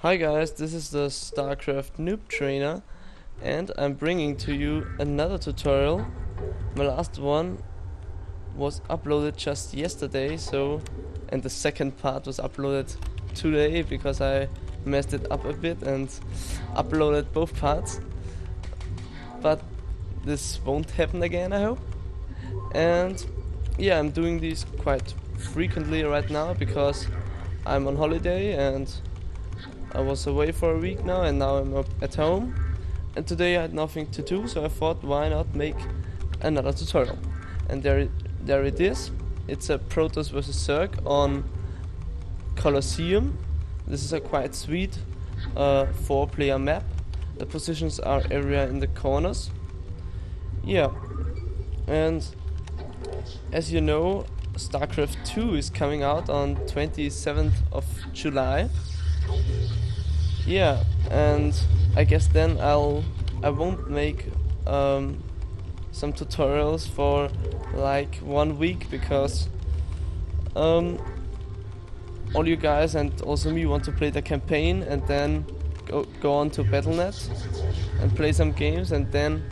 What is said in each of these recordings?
Hi guys, this is the StarCraft noob trainer and I'm bringing to you another tutorial. My last one was uploaded just yesterday, and the second part was uploaded today because I messed it up a bit and uploaded both parts. But this won't happen again, I hope. And yeah, I'm doing these quite frequently right now because I'm on holiday and I was away for a week now, and now I'm up at home. And today I had nothing to do, so I thought, why not make another tutorial? And there it is. It's a Protoss versus Zerg on Colosseum. This is a quite sweet 4-player map. The positions are everywhere in the corners. Yeah, and as you know, StarCraft 2 is coming out on 27th of July. Yeah, and I guess then I won't make some tutorials for like 1 week because all you guys and also me want to play the campaign and then go on to Battle.net and play some games, and then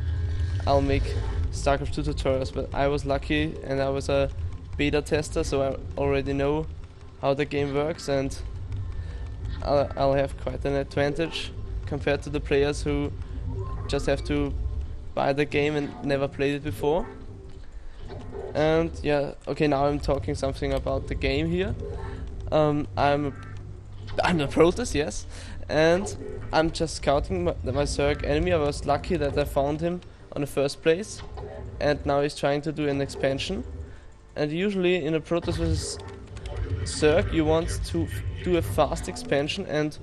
I'll make StarCraft 2 tutorials. But I was lucky and I was a beta tester, so I already know how the game works, and I'll have quite an advantage compared to the players who just have to buy the game and never played it before. And yeah, okay, now I'm talking something about the game here. I'm the Protoss, yes, and I'm just scouting my Zerg enemy. I was lucky that I found him on the first place, and now he's trying to do an expansion. And usually in a Protoss versus Zerg, you want to do a fast expansion and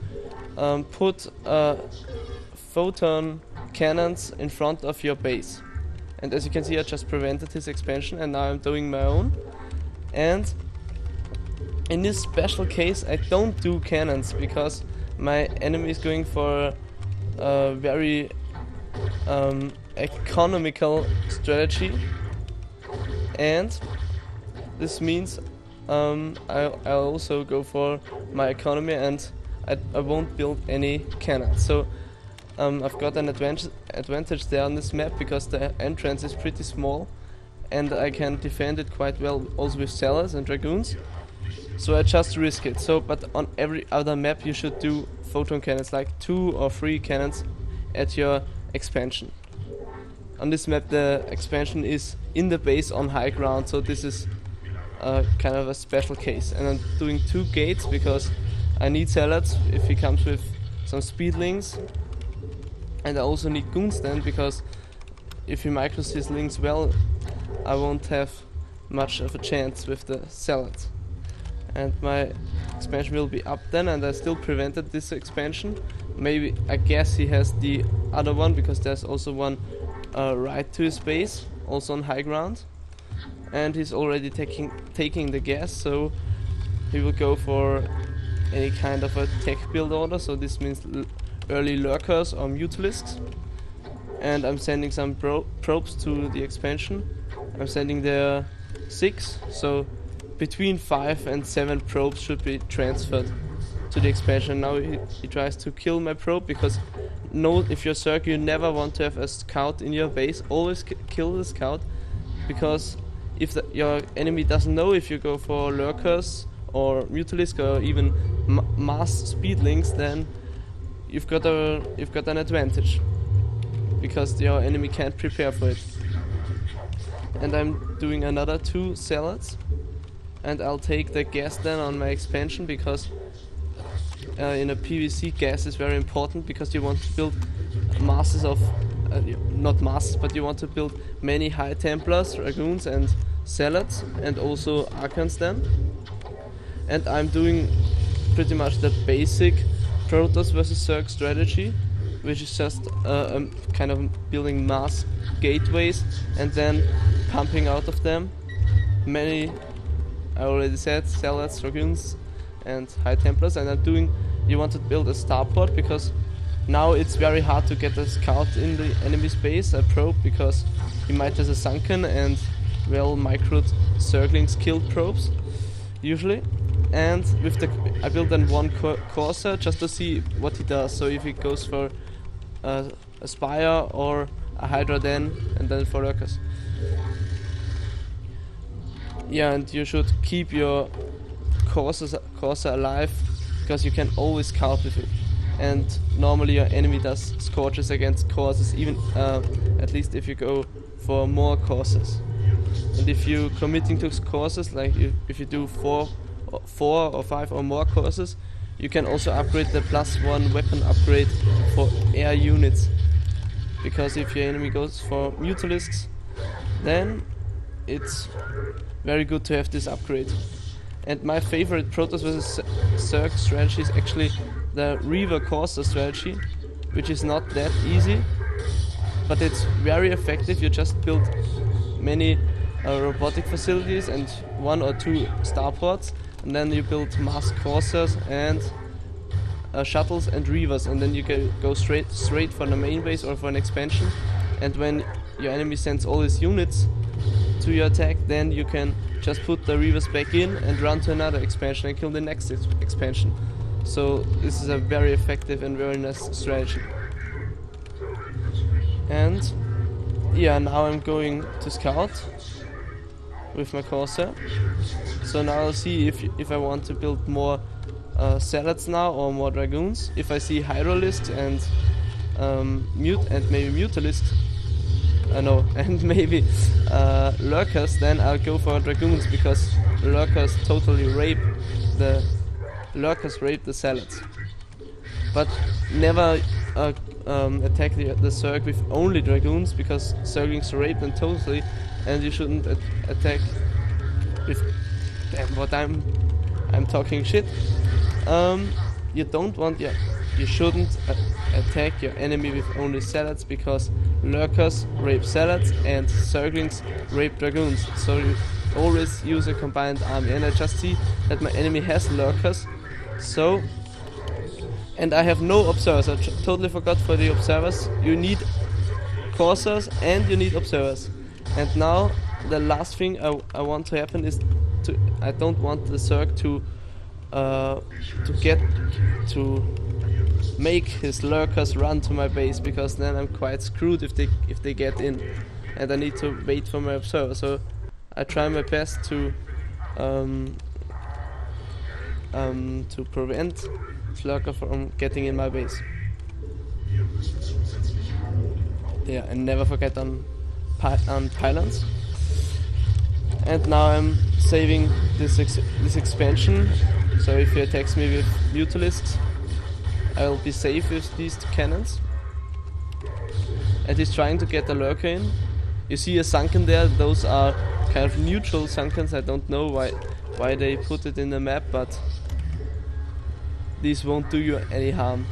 put photon cannons in front of your base. And as you can see, I just prevented his expansion, and now I'm doing my own. And in this special case, I don't do cannons because my enemy is going for a very economical strategy, and this means I also go for my economy, and I won't build any cannons. So I've got an advantage there on this map because the entrance is pretty small and I can defend it quite well also with zealots and dragoons. So I just risk it. But on every other map you should do photon cannons, like 2 or 3 cannons at your expansion. On this map the expansion is in the base on high ground, so this is kind of a special case. And I'm doing 2 gates because I need zealots if he comes with some speedlings, and I also need goons then because if he micros his links well, I won't have much of a chance with the zealots. And my expansion will be up then, and I still prevented this expansion. Maybe, I guess he has the other one because there's also one right to his base, also on high ground. And he's already taking the gas, so he will go for any kind of a tech build order. So this means early lurkers or mutalisks. And I'm sending some probes to the expansion. I'm sending there 6, so between 5 and 7 probes should be transferred to the expansion. Now he tries to kill my probe because if you're Zerg, you never want to have a scout in your base. Always kill the scout, because if your enemy doesn't know if you go for lurkers or mutalisk or even mass speedlings, then you've got an advantage because your enemy can't prepare for it. And I'm doing another 2 zealots, and I'll take the gas then on my expansion because in a PvC gas is very important because you want to build masses of not masses, but you want to build many high templars, dragoons and zealots, and also archons then. And I'm doing pretty much the basic Protoss versus Zerg strategy, which is just kind of building mass gateways and then pumping out of them many, I already said, zealots, dragoons and high templars. And you want to build a starport because now it's very hard to get a scout in the enemy space, a probe, because he might have a sunken and well microed zerglings killed probes usually. and with the I built then one corsair just to see what he does. So if he goes for a spire or a hydra, then and then for lurkers. Yeah, and you should keep your corsair alive, because you can always scout with it. And normally your enemy does scorches against corsairs, even at least if you go for more corsairs. And if you committing to corsairs, like if you do 4 or 5 or more corsairs, you can also upgrade the +1 weapon upgrade for air units. Because if your enemy goes for mutalisks, then it's very good to have this upgrade. And my favorite Protoss vs Zerg strategy is actually the Reaver Corsair strategy, which is not that easy, but it's very effective. You just build many robotic facilities and 1 or 2 starports, and then you build mass Corsairs and shuttles and Reavers, and then you can go straight for the main base or for an expansion. And when your enemy sends all his units to your attack, then you can just put the Reavers back in and run to another expansion and kill the next expansion. So this is a very effective and very nice strategy. And yeah, now I'm going to scout with my Corsair. So now I'll see if I want to build more zealots now or more dragoons. If I see hydralisks and maybe mutalisks, and maybe lurkers, then I'll go for dragoons, because lurkers totally rape the zealots. But never attack the Zerg with only dragoons, because Zerglings rape them totally, and you shouldn't attack with I'm talking shit. You shouldn't attack your enemy with only zealots, because lurkers rape zealots and Zerglings rape dragoons. So you always use a combined army. And I just see that my enemy has lurkers, so, and I have no observers. I totally forgot for the observers. You need corsairs and you need observers. And now the last thing I want to happen is I don't want the Zerg to make his lurkers run to my base, because then I'm quite screwed if they get in, and I need to wait for my observer. So I try my best to prevent lurker from getting in my base. Yeah, and never forget on pylons. And now I'm saving this expansion. So if he attacks me with mutalisks, I will be safe with these cannons. And he's trying to get a lurker in. You see a sunken there. Those are kind of neutral sunkens. I don't know why they put it in the map, but these won't do you any harm.